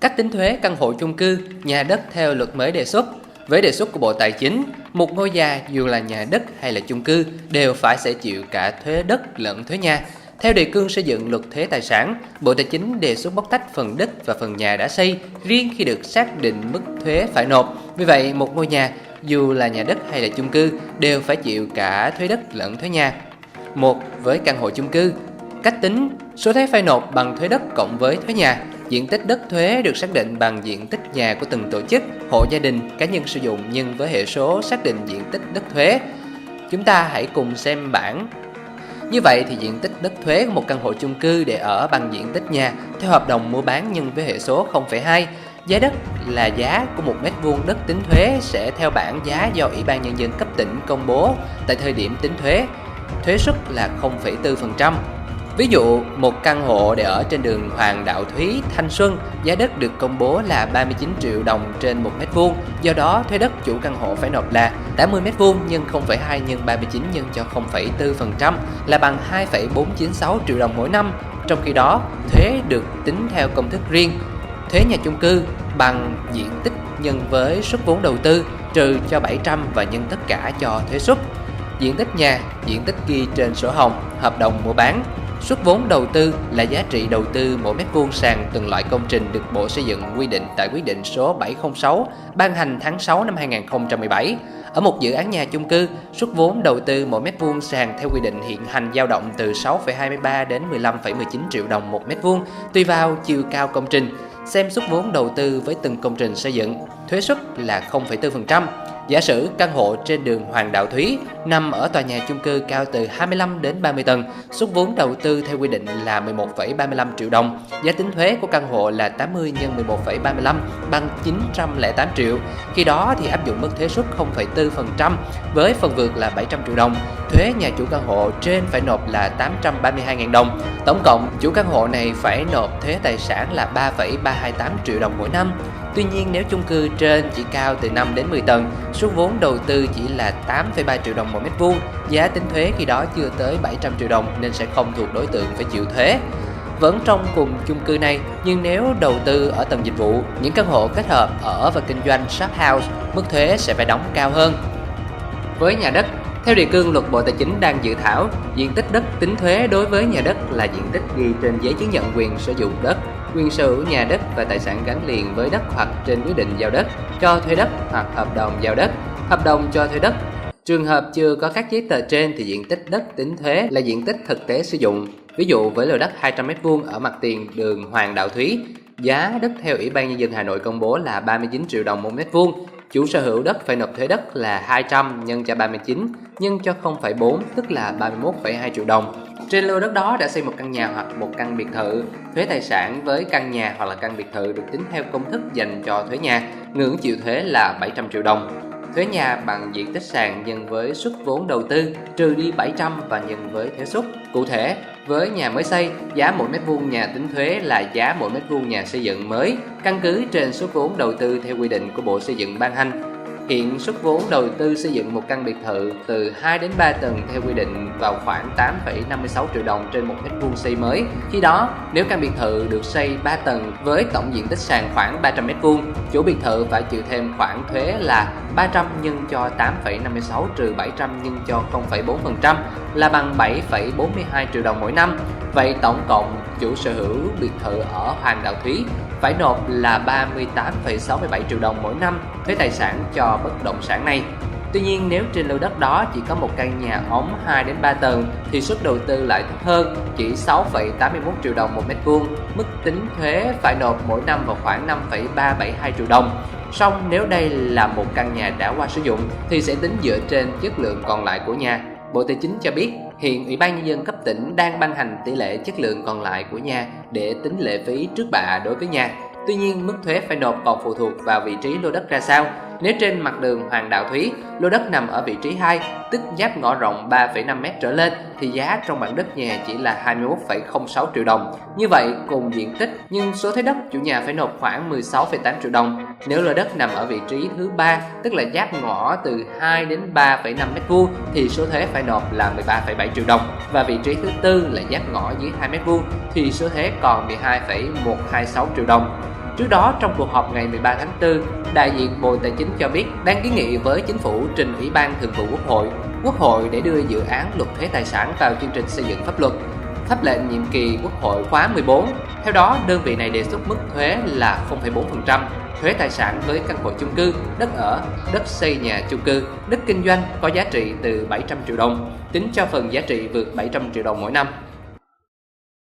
Cách tính thuế căn hộ chung cư, nhà đất theo luật mới đề xuất. Với đề xuất của Bộ Tài chính, một ngôi nhà dù là nhà đất hay là chung cư đều phải sẽ chịu cả thuế đất lẫn thuế nhà. Theo đề cương xây dựng luật thuế tài sản, Bộ Tài chính đề xuất bóc tách phần đất và phần nhà đã xây riêng khi được xác định mức thuế phải nộp. Vì vậy, một ngôi nhà dù là nhà đất hay là chung cư đều phải chịu cả thuế đất lẫn thuế nhà. Với căn hộ chung cư, cách tính số thuế phải nộp bằng thuế đất cộng với thuế nhà. Diện tích đất thuế được xác định bằng diện tích nhà của từng tổ chức, hộ gia đình, cá nhân sử dụng nhân với hệ số xác định diện tích đất thuế. Chúng ta hãy cùng xem bảng. Như vậy thì diện tích đất thuế của một căn hộ chung cư để ở bằng diện tích nhà theo hợp đồng mua bán nhân với hệ số 0,2. Giá đất là giá của 1 mét vuông đất tính thuế sẽ theo bảng giá do Ủy ban Nhân dân cấp tỉnh công bố tại thời điểm tính thuế. Thuế suất là 0,4%. Ví dụ, một căn hộ để ở trên đường Hoàng Đạo Thúy, Thanh Xuân, giá đất được công bố là 39 triệu đồng trên 1 mét vuông. Do đó, thuế đất chủ căn hộ phải nộp là 80 mét vuông nhân 0,2 nhân 39 nhân cho 0,4% là bằng 2,496 triệu đồng mỗi năm. Trong khi đó, thuế được tính theo công thức riêng. Thuế nhà chung cư bằng diện tích nhân với suất vốn đầu tư trừ cho 700 và nhân tất cả cho thuế suất. Diện tích nhà, diện tích ghi trên sổ hồng, hợp đồng mua bán. Suất vốn đầu tư là giá trị đầu tư mỗi mét vuông sàn từng loại công trình được Bộ Xây dựng quy định tại quyết định số 706 ban hành tháng 6 năm 2017. Ở một dự án nhà chung cư, suất vốn đầu tư mỗi mét vuông sàn theo quy định hiện hành dao động từ 6,23 đến 15,19 triệu đồng một mét vuông, tùy vào chiều cao công trình. Xem suất vốn đầu tư với từng công trình xây dựng, thuế suất là 0,4%. Giả sử căn hộ trên đường Hoàng Đạo Thúy nằm ở tòa nhà chung cư cao từ 25 đến 30 tầng, suất vốn đầu tư theo quy định là 11,35 triệu đồng. Giá tính thuế của căn hộ là 80 x 11,35 bằng 908 triệu. Khi đó thì áp dụng mức thuế suất 0,4% với phần vượt là 700 triệu đồng. Thuế nhà chủ căn hộ trên phải nộp là 832.000 đồng. Tổng cộng, chủ căn hộ này phải nộp thuế tài sản là 3,328 triệu đồng mỗi năm. Tuy nhiên, nếu chung cư trên chỉ cao từ 5 đến 10 tầng, số vốn đầu tư chỉ là 8,3 triệu đồng mỗi mét vuông, giá tính thuế khi đó chưa tới 700 triệu đồng nên sẽ không thuộc đối tượng phải chịu thuế. Vẫn trong cùng chung cư này, nhưng nếu đầu tư ở tầng dịch vụ, những căn hộ kết hợp ở và kinh doanh shop house, mức thuế sẽ phải đóng cao hơn. Với nhà đất, theo đề cương luật Bộ Tài chính đang dự thảo, diện tích đất tính thuế đối với nhà đất là diện tích ghi trên giấy chứng nhận quyền sử dụng đất, quyền sở hữu nhà đất và tài sản gắn liền với đất hoặc trên quyết định giao đất, cho thuê đất hoặc hợp đồng giao đất, hợp đồng cho thuê đất. Trường hợp chưa có các giấy tờ trên thì diện tích đất tính thuế là diện tích thực tế sử dụng. Ví dụ với lô đất 200 m² ở mặt tiền đường Hoàng Đạo Thúy, giá đất theo Ủy ban Nhân dân Hà Nội công bố là 39 triệu đồng một mét vuông. Chủ sở hữu đất phải nộp thuế đất là 200 nhân cho 39 nhân cho 0,4 tức là 31,2 triệu đồng. Trên lô đất đó đã xây một căn nhà hoặc một căn biệt thự, thuế tài sản với căn nhà hoặc là căn biệt thự được tính theo công thức dành cho thuế nhà, ngưỡng chịu thuế là 700 triệu đồng. Thuế nhà bằng diện tích sàn nhân với suất vốn đầu tư trừ đi 700 và nhân với thuế suất. Cụ thể, với nhà mới xây, giá mỗi mét vuông nhà tính thuế là giá mỗi mét vuông nhà xây dựng mới, căn cứ trên suất vốn đầu tư theo quy định của Bộ Xây dựng ban hành. Hiện suất vốn đầu tư xây dựng một căn biệt thự từ 2 đến 3 tầng theo quy định vào khoảng 8,56 triệu đồng trên 1 mét vuông xây mới. Khi đó, nếu căn biệt thự được xây 3 tầng với tổng diện tích sàn khoảng 300 mét vuông, chủ biệt thự phải chịu thêm khoản thuế là 300 nhân cho 8,56 trừ 700 nhân cho 0,4% là bằng 7,42 triệu đồng mỗi năm. Vậy tổng cộng chủ sở hữu biệt thự ở Hoàng Đạo Thúy phải nộp là 38,67 triệu đồng mỗi năm thuế tài sản cho bất động sản này. Tuy nhiên, nếu trên lô đất đó chỉ có một căn nhà ống 2 đến 3 tầng thì suất đầu tư lại thấp hơn, chỉ 6,81 triệu đồng một mét vuông. Mức tính thuế phải nộp mỗi năm vào khoảng 5,372 triệu đồng. Song nếu đây là một căn nhà đã qua sử dụng thì sẽ tính dựa trên chất lượng còn lại của nhà. Bộ Tài chính cho biết, hiện Ủy ban Nhân dân cấp tỉnh đang ban hành tỷ lệ chất lượng còn lại của nhà để tính lệ phí trước bạ đối với nhà. Tuy nhiên, mức thuế phải nộp còn phụ thuộc vào vị trí lô đất ra sao. Nếu trên mặt đường Hoàng Đạo Thúy, lô đất nằm ở vị trí 2, tức giáp ngõ rộng 3,5 m trở lên, thì giá trong bảng đất nhà chỉ là 21,06 triệu đồng. Như vậy, cùng diện tích nhưng số thuế đất chủ nhà phải nộp khoảng 16,8 triệu đồng. Nếu lô đất nằm ở vị trí thứ 3, tức là giáp ngõ từ 2 đến 3,5 m2, thì số thuế phải nộp là 13,7 triệu đồng. Và vị trí thứ 4 là giáp ngõ dưới 2 m2, thì số thuế còn 12,126 triệu đồng. Trước đó, trong cuộc họp ngày 13 tháng 4, đại diện Bộ Tài chính cho biết đang kiến nghị với Chính phủ trình Ủy ban Thường vụ Quốc hội để đưa dự án luật thuế tài sản vào chương trình xây dựng pháp luật. Pháp lệnh nhiệm kỳ Quốc hội khóa 14. Theo đó, đơn vị này đề xuất mức thuế là 0,4%, thuế tài sản với căn hộ chung cư, đất ở, đất xây nhà chung cư, đất kinh doanh có giá trị từ 700 triệu đồng, tính cho phần giá trị vượt 700 triệu đồng mỗi năm.